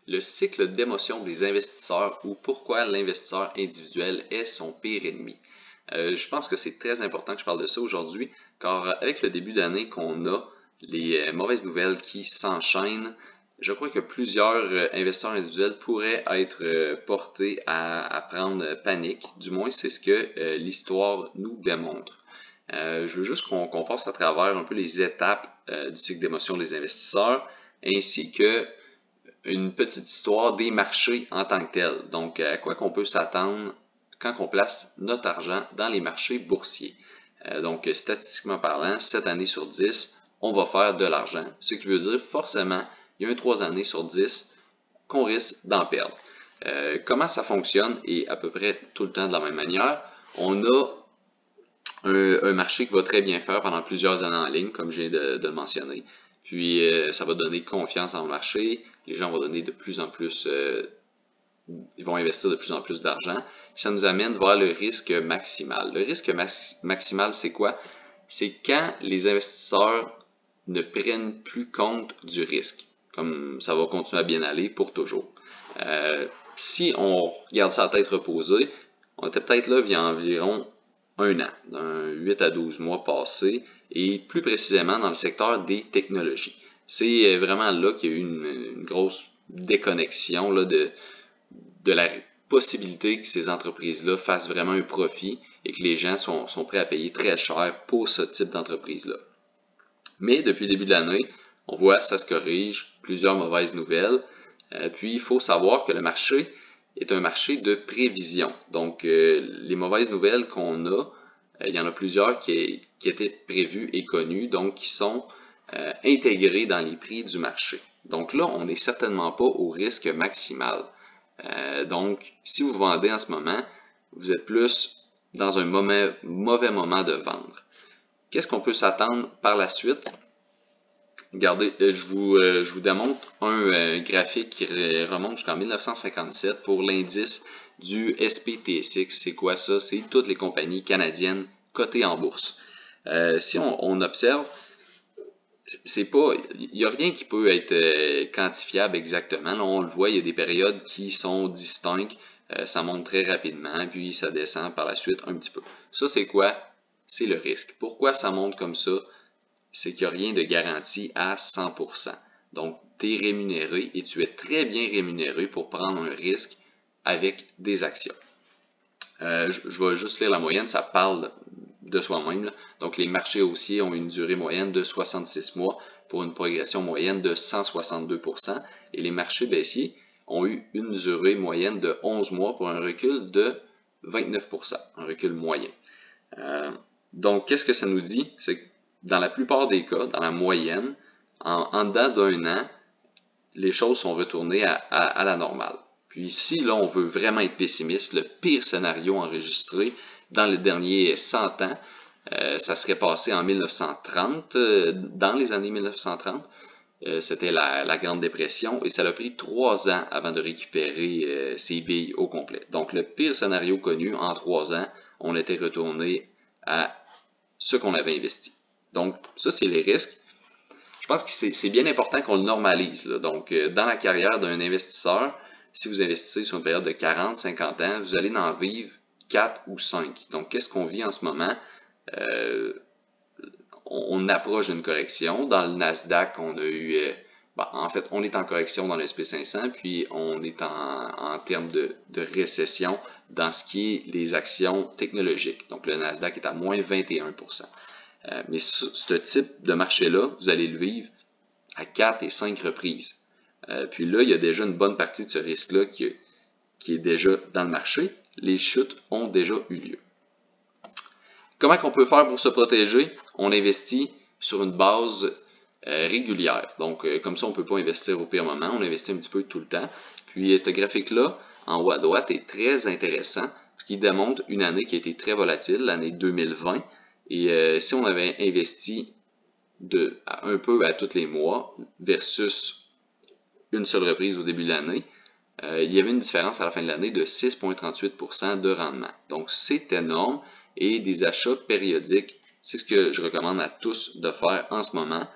Le cycle d'émotion des investisseurs ou pourquoi l'investisseur individuel est son pire ennemi. Je pense que c'est très important que je parle de ça aujourd'hui, car avec le début d'année qu'on a, les mauvaises nouvelles qui s'enchaînent, je crois que plusieurs investisseurs individuels pourraient être portés à prendre panique. Du moins, c'est ce que l'histoire nous démontre. Je veux juste qu'on passe à travers un peu les étapes du cycle d'émotion des investisseurs, ainsi que une petite histoire des marchés en tant que tel. Donc, à quoi qu'on peut s'attendre quand on place notre argent dans les marchés boursiers. Donc, statistiquement parlant, 7 années sur 10, on va faire de l'argent. Ce qui veut dire forcément, il y a un 3 années sur 10 qu'on risque d'en perdre. Comment ça fonctionne? Et à peu près tout le temps de la même manière. On a un marché qui va très bien faire pendant plusieurs années en ligne, comme je viens de le mentionner. Puis, ça va donner confiance dans le marché. Les gens vont donner de plus en plus, ils vont investir de plus en plus d'argent. Ça nous amène vers le risque maximal. Le risque maximal, c'est quoi? C'est quand les investisseurs ne prennent plus compte du risque. Comme ça va continuer à bien aller pour toujours. Si on regarde ça à tête reposée, on était peut-être là il y a environ un an, 8 à 12 mois passés, et plus précisément dans le secteur des technologies. C'est vraiment là qu'il y a eu une grosse déconnexion là, de la possibilité que ces entreprises-là fassent vraiment un profit et que les gens sont prêts à payer très cher pour ce type d'entreprise-là. Mais depuis le début de l'année, on voit ça se corrige, plusieurs mauvaises nouvelles. Puis il faut savoir que le marché est un marché de prévision. Donc les mauvaises nouvelles qu'on a, il y en a plusieurs qui étaient prévues et connues, donc qui sont intégrées dans les prix du marché. Donc là, on n'est certainement pas au risque maximal. Donc, si vous vendez en ce moment, vous êtes plus dans un mauvais moment de vendre. Qu'est-ce qu'on peut s'attendre par la suite? Regardez, je vous démontre un graphique qui remonte jusqu'en 1957 pour l'indice du SPTSX. C'est quoi ça? C'est toutes les compagnies canadiennes cotées en bourse. Si on observe, c'est pas, il n'y a rien qui peut être quantifiable exactement. Là, on le voit, il y a des périodes qui sont distinctes. Ça monte très rapidement, puis ça descend par la suite un petit peu. Ça, c'est quoi? C'est le risque. Pourquoi ça monte comme ça? C'est qu'il n'y a rien de garanti à 100%. Donc, tu es rémunéré et tu es très bien rémunéré pour prendre un risque avec des actions. Je vais juste lire la moyenne, ça parle de soi-même. Donc, les marchés haussiers ont une durée moyenne de 66 mois pour une progression moyenne de 162%. Et les marchés baissiers ont eu une durée moyenne de 11 mois pour un recul de 29%, un recul moyen. Donc, qu'est-ce que ça nous dit? C'est que dans la plupart des cas, dans la moyenne, en dedans d'un an, les choses sont retournées à la normale. Puis ici, là, on veut vraiment être pessimiste. Le pire scénario enregistré dans les derniers 100 ans, ça serait passé en 1930, dans les années 1930. C'était la Grande Dépression et ça a pris 3 ans avant de récupérer ses billes au complet. Donc, le pire scénario connu, en 3 ans, on était retourné à ce qu'on avait investi. Donc, ça, c'est les risques. Je pense que c'est bien important qu'on le normalise. Là. Donc, dans la carrière d'un investisseur, si vous investissez sur une période de 40, 50 ans, vous allez en vivre 4 ou 5. Donc, qu'est-ce qu'on vit en ce moment? On approche d'une correction. Dans le Nasdaq, on a eu... en fait, on est en correction dans le SP500, puis on est en termes de récession dans ce qui est les actions technologiques. Donc, le Nasdaq est à moins 21%. Mais ce type de marché-là, vous allez le vivre à 4 et 5 reprises. Puis là, il y a déjà une bonne partie de ce risque-là qui est déjà dans le marché. Les chutes ont déjà eu lieu. Comment on peut faire pour se protéger? On investit sur une base régulière. Donc, comme ça, on ne peut pas investir au pire moment. On investit un petit peu tout le temps. Puis, ce graphique-là, en haut à droite, est très intéressant, parce qu'il démontre une année qui a été très volatile, l'année 2020. Et si on avait investi un peu à tous les mois versus une seule reprise au début de l'année, il y avait une différence à la fin de l'année de 6,38% de rendement. Donc, c'est énorme et des achats périodiques, c'est ce que je recommande à tous de faire en ce moment.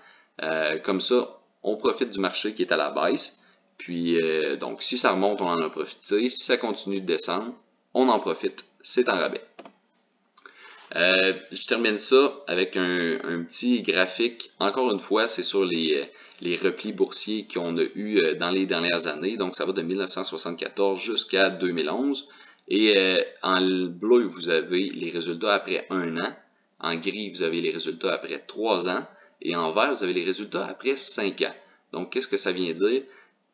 Comme ça, on profite du marché qui est à la baisse, Puis, donc, si ça remonte, on en a profité. Si ça continue de descendre, on en profite. C'est en rabais. Je termine ça avec un petit graphique. Encore une fois, c'est sur les replis boursiers qu'on a eu dans les dernières années. Donc, ça va de 1974 jusqu'à 2011. Et en bleu, vous avez les résultats après 1 an. En gris, vous avez les résultats après 3 ans. Et en vert, vous avez les résultats après 5 ans. Donc, qu'est-ce que ça vient dire?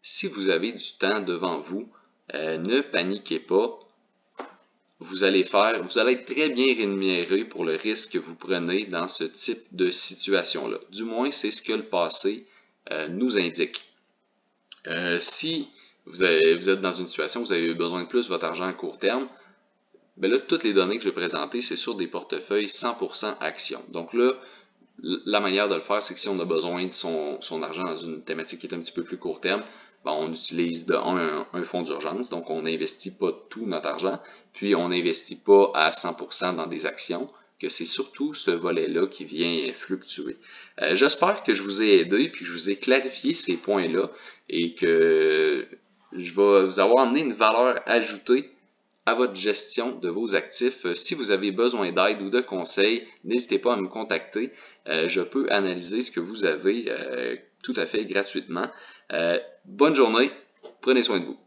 Si vous avez du temps devant vous, ne paniquez pas. Vous allez être très bien rémunéré pour le risque que vous prenez dans ce type de situation-là. Du moins, c'est ce que le passé nous indique. Si vous êtes dans une situation où vous avez besoin de plus de votre argent à court terme, ben là, toutes les données que je vais présenter, c'est sur des portefeuilles 100% actions. Donc là, la manière de le faire, c'est que si on a besoin de son argent dans une thématique qui est un petit peu plus court terme, ben on utilise un fonds d'urgence, donc on n'investit pas tout notre argent, puis on n'investit pas à 100% dans des actions, que c'est surtout ce volet-là qui vient fluctuer. J'espère que je vous ai aidé, puis que je vous ai clarifié ces points-là, et que je vais vous avoir amené une valeur ajoutée à votre gestion de vos actifs. Si vous avez besoin d'aide ou de conseils, n'hésitez pas à me contacter. Je peux analyser ce que vous avez tout à fait gratuitement. Bonne journée, prenez soin de vous.